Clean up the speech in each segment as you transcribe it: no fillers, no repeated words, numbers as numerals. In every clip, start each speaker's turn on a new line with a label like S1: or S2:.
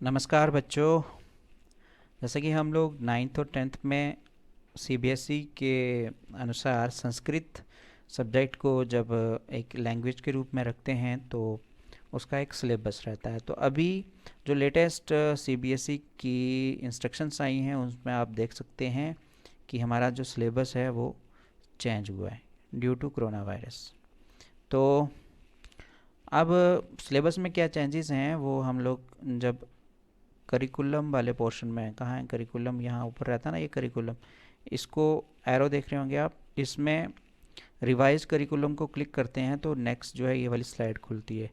S1: नमस्कार बच्चों। जैसे कि हम लोग नाइन्थ और टेंथ में सीबीएसई के अनुसार संस्कृत सब्जेक्ट को जब एक लैंग्वेज के रूप में रखते हैं तो उसका एक सिलेबस रहता है। तो अभी जो लेटेस्ट सीबीएसई की इंस्ट्रक्शंस आई हैं उसमें आप देख सकते हैं कि हमारा जो सिलेबस है वो चेंज हुआ है ड्यू टू कोरोना वायरस। तो अब सिलेबस में क्या चेंजेस हैं वो हम लोग जब करिकुलम वाले पोर्शन में, कहाँ है करिकुलम, यहाँ ऊपर रहता है ना ये करिकुलम, इसको एरो देख रहे होंगे आप, इसमें रिवाइज करिकुलम को क्लिक करते हैं तो नेक्स्ट जो है ये वाली स्लाइड खुलती है।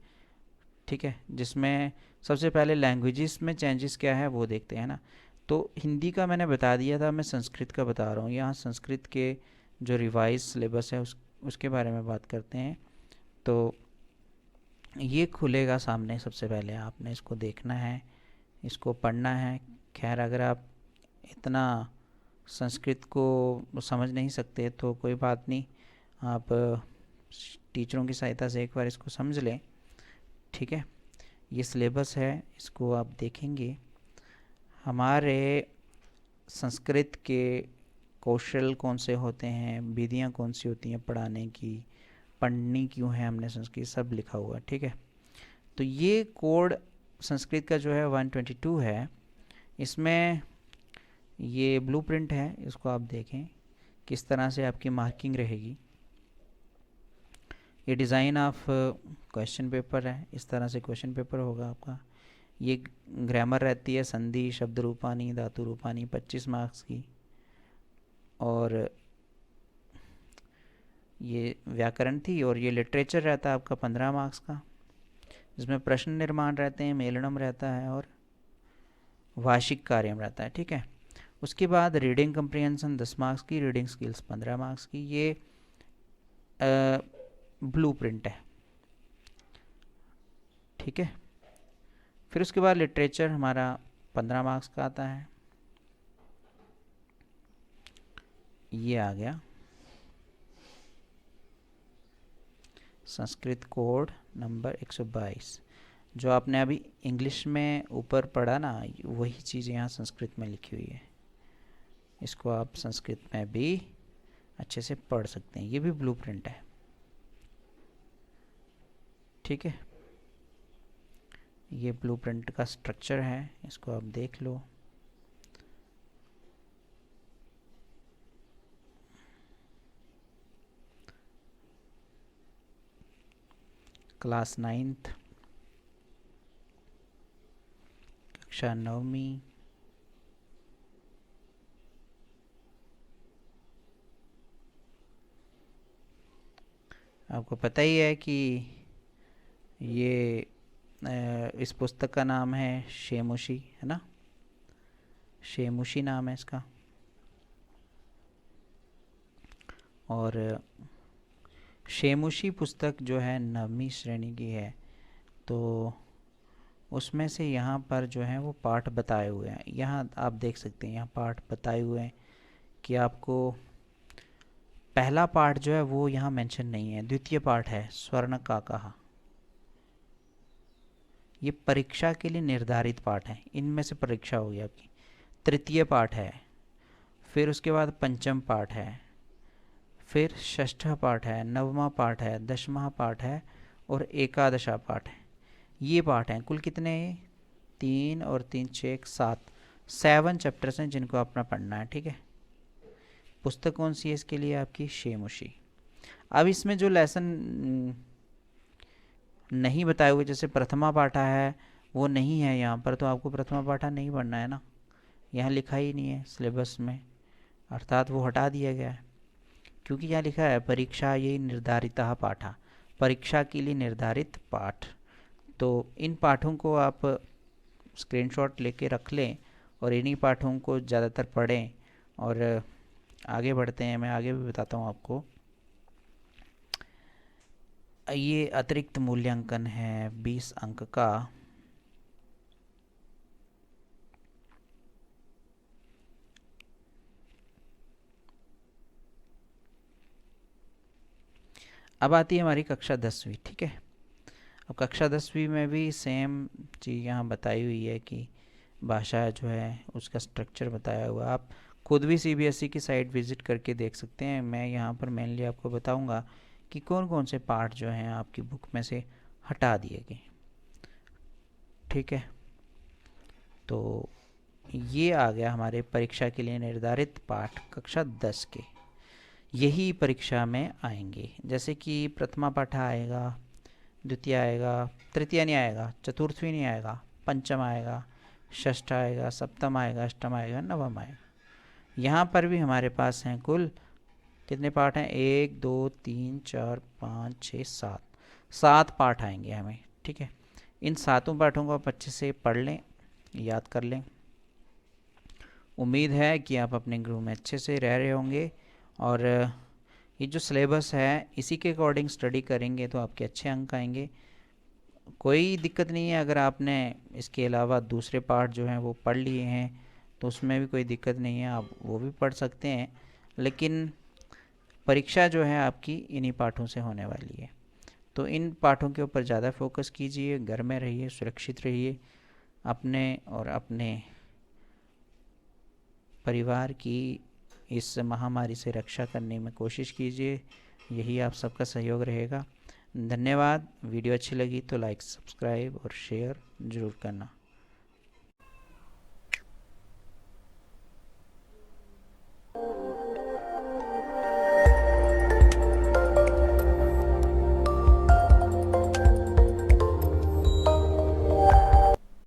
S1: ठीक है, जिसमें सबसे पहले लैंग्वेजेस में चेंजेस क्या है वो देखते हैं ना। तो हिंदी का मैंने बता दिया था, मैं संस्कृत का बता रहा हूँ। यहाँ संस्कृत के जो रिवाइज सिलेबस है उसके बारे में बात करते हैं। तो ये खुलेगा सामने, सबसे पहले आपने इसको देखना है, इसको पढ़ना है। खैर अगर आप इतना संस्कृत को समझ नहीं सकते तो कोई बात नहीं, आप टीचरों की सहायता से एक बार इसको समझ लें। ठीक है, ये सिलेबस है, इसको आप देखेंगे। हमारे संस्कृत के कौशल कौन से होते हैं, विधियाँ कौन सी होती हैं पढ़ाने की, पढ़नी क्यों है हमने संस्कृत, सब लिखा हुआ है। ठीक है, तो ये कोड संस्कृत का जो है 122 है। इसमें ये ब्लूप्रिंट है, इसको आप देखें किस तरह से आपकी मार्किंग रहेगी। ये डिज़ाइन ऑफ क्वेश्चन पेपर है, इस तरह से क्वेश्चन पेपर होगा आपका। ये ग्रामर रहती है, संधि, शब्द रूपानी, धातु रूपानी, 25 मार्क्स की। और ये व्याकरण थी, और ये लिटरेचर रहता है आपका 15 मार्क्स का, जिसमें प्रश्न निर्माण रहते हैं, मेलनम रहता है और वार्षिक कार्यम रहता है। ठीक है, उसके बाद रीडिंग कंप्रीहेंशन 10 मार्क्स की, रीडिंग स्किल्स 15 मार्क्स की। ये ब्लूप्रिंट है। ठीक है, फिर उसके बाद लिटरेचर हमारा 15 मार्क्स का आता है। ये आ गया संस्कृत कोड नंबर 122। जो आपने अभी इंग्लिश में ऊपर पढ़ा ना, वही चीज़ यहाँ संस्कृत में लिखी हुई है। इसको आप संस्कृत में भी अच्छे से पढ़ सकते हैं, ये भी ब्लूप्रिंट है। ठीक है, ये ब्लूप्रिंट का स्ट्रक्चर है, इसको आप देख लो। क्लास 9th, कक्षा 9वीं, आपको पता ही है कि ये इस पुस्तक का नाम है शेमुशी, है ना, शेमुशी नाम है इसका। और शेमुशी पुस्तक जो है 9वीं श्रेणी की है। तो उसमें से यहाँ पर जो है वो पाठ बताए हुए हैं, यहाँ आप देख सकते हैं, यहाँ पाठ बताए हुए हैं कि आपको पहला पाठ जो है वो यहाँ मेंशन नहीं है। द्वितीय पाठ है स्वर्ण का कहा, ये परीक्षा के लिए निर्धारित पाठ है, इनमें से परीक्षा होगी आपकी। तृतीय पाठ है, फिर उसके बाद पंचम पाठ है, फिर षष्ठ पाठ है, नवमा पाठ है, दशमा पाठ है और एकादशा पाठ है। ये पाठ हैं, कुल कितने, 3 और 3 6 7, 7 चैप्टर्स हैं जिनको अपना पढ़ना है। ठीक है, पुस्तक कौन सी है इसके लिए, आपकी शेमुशी। अब इसमें जो लेसन नहीं बताए हुए, जैसे प्रथमा पाठा है वो नहीं है यहाँ पर, तो आपको प्रथमा पाठा नहीं पढ़ना है ना, यहाँ लिखा ही नहीं है सिलेबस में, अर्थात वो हटा दिया गया है। क्योंकि यहाँ लिखा है परीक्षा ये निर्धारित पाठा, परीक्षा के लिए निर्धारित पाठ। तो इन पाठों को आप स्क्रीनशॉट लेके रख लें और इन्हीं पाठों को ज़्यादातर पढ़ें। और आगे बढ़ते हैं, मैं आगे भी बताता हूँ आपको। ये अतिरिक्त मूल्यांकन है 20 अंक का। अब आती है हमारी कक्षा 10वीं। ठीक है, अब कक्षा 10वीं में भी सेम चीज़ यहाँ बताई हुई है कि भाषा जो है उसका स्ट्रक्चर बताया हुआ। आप खुद भी सीबीएसई की साइट विज़िट करके देख सकते हैं। मैं यहाँ पर मेनली आपको बताऊँगा कि कौन कौन से पार्ट जो हैं आपकी बुक में से हटा दिए गए। ठीक है, तो ये आ गया हमारे परीक्षा के लिए निर्धारित पाठ कक्षा 10 के। यही परीक्षा में आएंगे, जैसे कि प्रथमा पाठ आएगा, द्वितीय आएगा, तृतीय नहीं आएगा, चतुर्थी नहीं आएगा, पंचम आएगा, षष्ठ आएगा, सप्तम आएगा, अष्टम आएगा, नवम आएगा। यहाँ पर भी हमारे पास हैं कुल कितने पाठ हैं? 1 2 3 4 5 6 7, 7 पाठ आएंगे हमें। ठीक है, इन सातों पाठों को आप अच्छे से पढ़ लें, याद कर लें। उम्मीद है कि आप अपने ग्रुप में अच्छे से रह रहे होंगे और ये जो सिलेबस है इसी के अकॉर्डिंग स्टडी करेंगे तो आपके अच्छे अंक आएंगे। कोई दिक्कत नहीं है अगर आपने इसके अलावा दूसरे पार्ट जो हैं वो पढ़ लिए हैं तो उसमें भी कोई दिक्कत नहीं है, आप वो भी पढ़ सकते हैं। लेकिन परीक्षा जो है आपकी इन्हीं पाठों से होने वाली है, तो इन पाठों के ऊपर ज़्यादा फोकस कीजिए, घर में रहिए, सुरक्षित रहिए, अपने और अपने परिवार की इस महामारी से रक्षा करने में कोशिश कीजिए। यही आप सबका सहयोग रहेगा। धन्यवाद। वीडियो अच्छी लगी तो लाइक, सब्सक्राइब और शेयर ज़रूर करना।